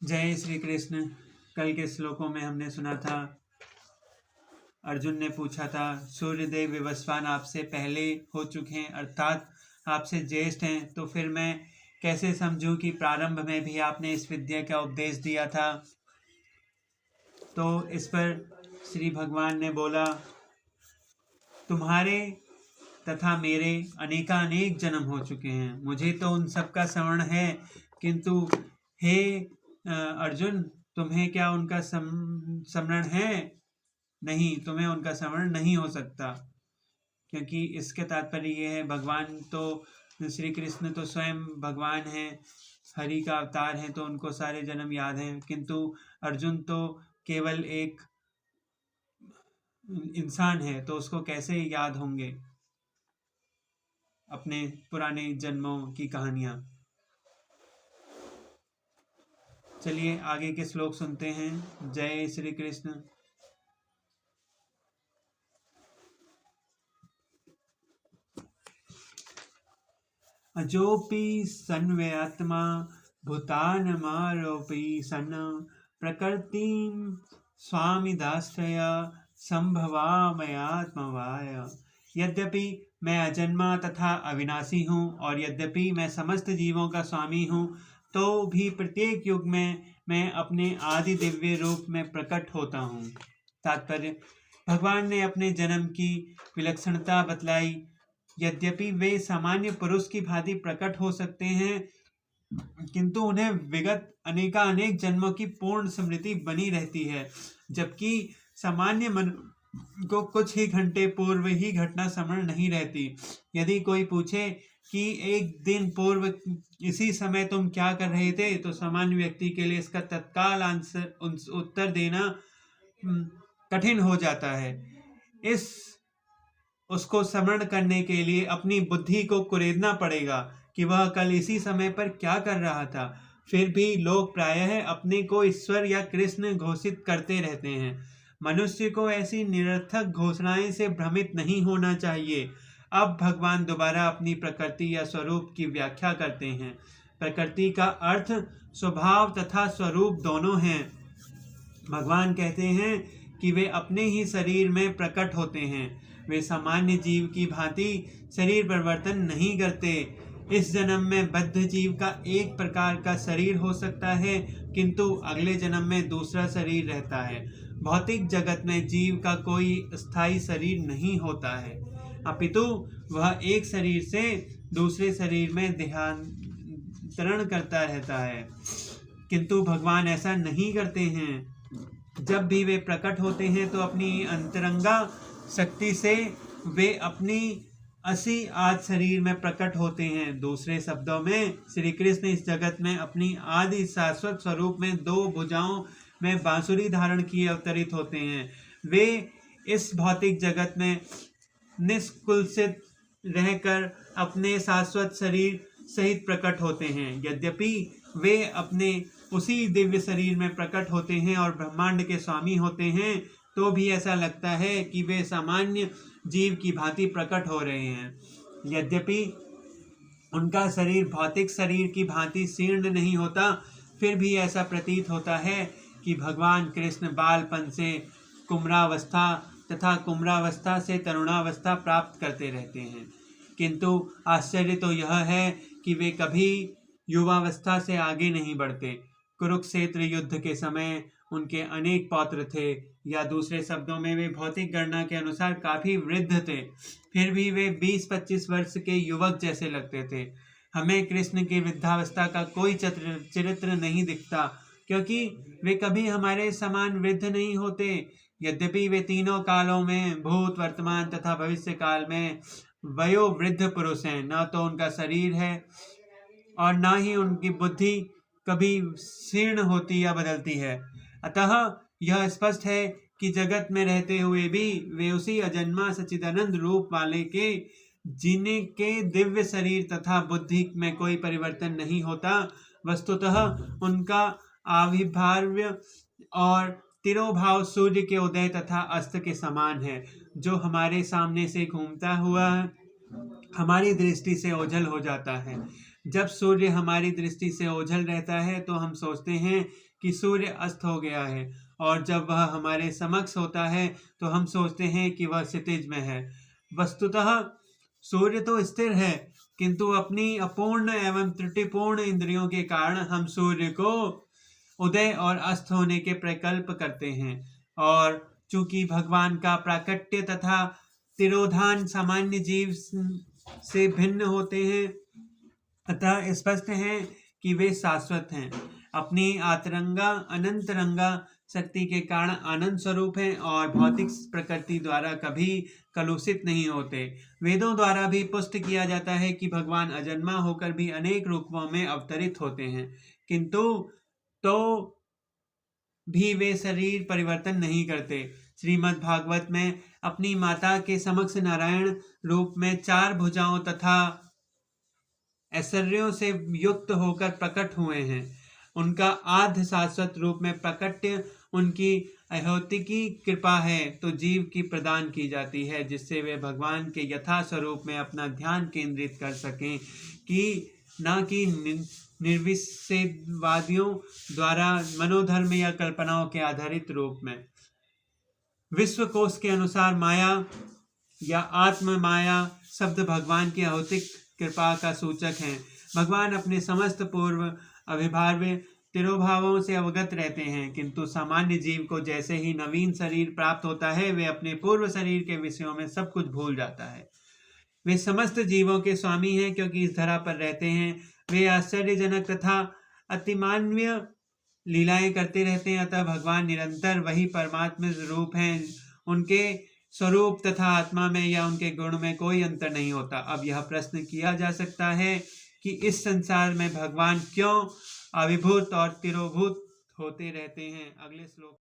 जय श्री कृष्ण। कल के श्लोकों में हमने सुना था, अर्जुन ने पूछा था सूर्यदेव विवस्वान आपसे पहले हो चुके हैं, अर्थात आपसे ज्येष्ठ हैं, तो फिर मैं कैसे समझूं कि प्रारंभ में भी आपने इस विद्या का उपदेश दिया था। तो इस पर श्री भगवान ने बोला, तुम्हारे तथा मेरे अनेकानेक जन्म हो चुके हैं, मुझे तो उन सब का स्मरण है, किंतु हे अर्जुन, तुम्हें क्या उनका स्मरण है? नहीं, तुम्हें उनका स्मरण नहीं हो सकता, क्योंकि इसके तात्पर्य ये है, भगवान तो श्री कृष्ण तो स्वयं भगवान हैं, हरि का अवतार हैं, तो उनको सारे जन्म याद हैं, किंतु अर्जुन तो केवल एक इंसान है, तो उसको कैसे याद होंगे अपने पुराने जन्मों की कहानियां। चलिए आगे के श्लोक सुनते हैं। जय श्री कृष्ण। अजोपि सन्वयात्मा भूतानमारोपि सन् प्रकृतिं स्वामिदाश्रया संभवामयात्मवाय। यद्यपि मैं अजन्मा तथा अविनाशी हूँ और यद्यपि मैं समस्त जीवों का स्वामी हूँ, तो भी प्रत्येक युग में मैं अपने आदि दिव्य रूप में प्रकट होता हूँ। तात्पर्य, भगवान ने अपने जन्म की विलक्षणता बतलाई। यद्यपि वे सामान्य पुरुष की भांति प्रकट हो सकते हैं, किंतु उन्हें विगत अनेकानेक जन्मों की पूर्ण स्मृति बनी रहती है, जबकि सामान्य मन को कुछ ही घंटे पूर्व ही घटना स्मरण नहीं रहती। यदि कोई पूछे कि एक दिन पूर्व इसी समय तुम क्या कर रहे थे, तो सामान्य व्यक्ति के लिए इसका तत्काल उत्तर देना कठिन हो जाता है। उसको स्मरण करने के लिए अपनी बुद्धि को कुरेदना पड़ेगा कि वह कल इसी समय पर क्या कर रहा था। फिर भी लोग प्रायः अपने को ईश्वर या कृष्ण घोषित करते रहते हैं। मनुष्य को ऐसी निरर्थक घोषणाएं से भ्रमित नहीं होना चाहिए। अब भगवान दोबारा अपनी प्रकृति या स्वरूप की व्याख्या करते हैं। प्रकृति का अर्थ स्वभाव तथा स्वरूप दोनों हैं। भगवान कहते हैं कि वे अपने ही शरीर में प्रकट होते हैं। वे सामान्य जीव की भांति शरीर परिवर्तन नहीं करते। इस जन्म में बद्ध जीव का एक प्रकार का शरीर हो सकता है, किंतु अगले जन्म में दूसरा शरीर रहता है। भौतिक जगत में जीव का कोई स्थायी शरीर नहीं होता है, अपितु वह एक शरीर से दूसरे शरीर में देहांतरण करता रहता है। किंतु भगवान ऐसा नहीं करते हैं। जब भी वे प्रकट होते हैं तो अपनी अंतरंगा शक्ति से वे अपनी असी आदि शरीर में प्रकट होते हैं। दूसरे शब्दों में श्री कृष्ण इस जगत में अपनी आदि शाश्वत स्वरूप में दो भुजाओं में बांसुरी धारण किए अवतरित होते हैं। वे इस भौतिक जगत में निष्कुलसित रहकर अपने शाश्वत शरीर सहित प्रकट होते हैं। यद्यपि वे अपने उसी दिव्य शरीर में प्रकट होते हैं और ब्रह्मांड के स्वामी होते हैं, तो भी ऐसा लगता है कि वे सामान्य जीव की भांति प्रकट हो रहे हैं। यद्यपि उनका शरीर भौतिक शरीर की भांति शीर्ण नहीं होता, फिर भी ऐसा प्रतीत होता है कि भगवान कृष्ण बालपन से कुम्रावस्था तथा कुम्रावस्था से तरुणावस्था प्राप्त करते रहते हैं। किंतु आश्चर्य तो यह है कि वे कभी युवावस्था से आगे नहीं बढ़ते। कुरुक्षेत्र युद्ध के समय उनके अनेक पौत्र थे, या दूसरे शब्दों में वे भौतिक गणना के अनुसार काफी वृद्ध थे, फिर भी वे 20-25 वर्ष के युवक जैसे लगते थे। हमें कृष्ण की वृद्धावस्था का कोई चरित्र नहीं दिखता, क्योंकि वे कभी हमारे समान वृद्ध नहीं होते। यद्यपि वे तीनों कालों में, भूत, वर्तमान तथा भविष्य काल में वयोवृद्ध पुरुष हैं, न तो उनका शरीर है और न ही उनकी बुद्धि कभी क्षीण होती या बदलती है। अतः यह स्पष्ट है कि जगत में रहते हुए भी वे उसी अजन्मा सच्चिदानंद रूप वाले के जिनके दिव्य शरीर तथा बुद्धि में कोई परिवर्तन नहीं होता। वस्तुतः उनका आविर्भाव और तिरोभाव सूर्य के उदय तथा अस्त के समान है, जो हमारे सामने से घूमता हुआ हमारी दृष्टि से ओझल हो जाता है। जब सूर्य हमारी दृष्टि से ओझल रहता है तो हम सोचते हैं कि सूर्य अस्त हो गया है, और जब वह हमारे समक्ष होता है तो हम सोचते हैं कि वह क्षितिज में है। वस्तुतः सूर्य तो स्थिर है, किंतु अपनी अपूर्ण एवं त्रुटिपूर्ण इंद्रियों के कारण हम सूर्य को उदय और अस्त होने के प्रकल्प करते हैं। और चूंकि भगवान का प्राकट्य तथा तिरोधान सामान्य जीव से भिन्न होते हैं, अतः स्पष्ट है कि वे शाश्वत हैं, अपनी आतरंगा अनंतरंगा शक्ति के कारण आनंद स्वरूप हैं और भौतिक प्रकृति द्वारा कभी कलुषित नहीं होते। वेदों द्वारा भी पुष्ट किया जाता है कि भगवान अजन्मा होकर भी अनेक रूपों में अवतरित होते हैं, किंतु तो भी वे शरीर परिवर्तन नहीं करते। श्रीमद् भागवत में अपनी माता के समक्ष नारायण रूप में 4 भुजाओं तथा ऐश्वर्यों से युक्त होकर प्रकट हुए हैं। उनका आद्य शाश्वत रूप में प्रकट्य उनकी अहौतिकी कृपा है तो जीव की प्रदान की जाती है, जिससे वे भगवान के यथा स्वरूप में अपना ध्यान केंद्रित कर सकें, कि न कि निर्विषेदवादियों द्वारा मनोधर्म या कल्पनाओं के आधारित रूप में। विश्व कोश के अनुसार माया या आत्म माया शब्द भगवान की अहौतिक कृपा का सूचक है। भगवान अपने समस्त पूर्व अभिभाव्य तिरोभावों से अवगत रहते हैं, किंतु सामान्य जीव को जैसे ही नवीन शरीर प्राप्त होता है वे अपने पूर्व शरीर के विषयों में सब कुछ भूल जाता है। वे समस्त जीवों के स्वामी हैं क्योंकि इस धरा पर रहते हैं। वे आश्चर्यजनक तथा अतिमानवीय लीलाएं करते रहते हैं, अतः भगवान निरंतर वही परमात्मा रूप हैं। उनके स्वरूप तथा आत्मा में या उनके गुण में कोई अंतर नहीं होता। अब यह प्रश्न किया जा सकता है कि इस संसार में भगवान क्यों अविभूत और तिरोभूत होते रहते हैं। अगले श्लोक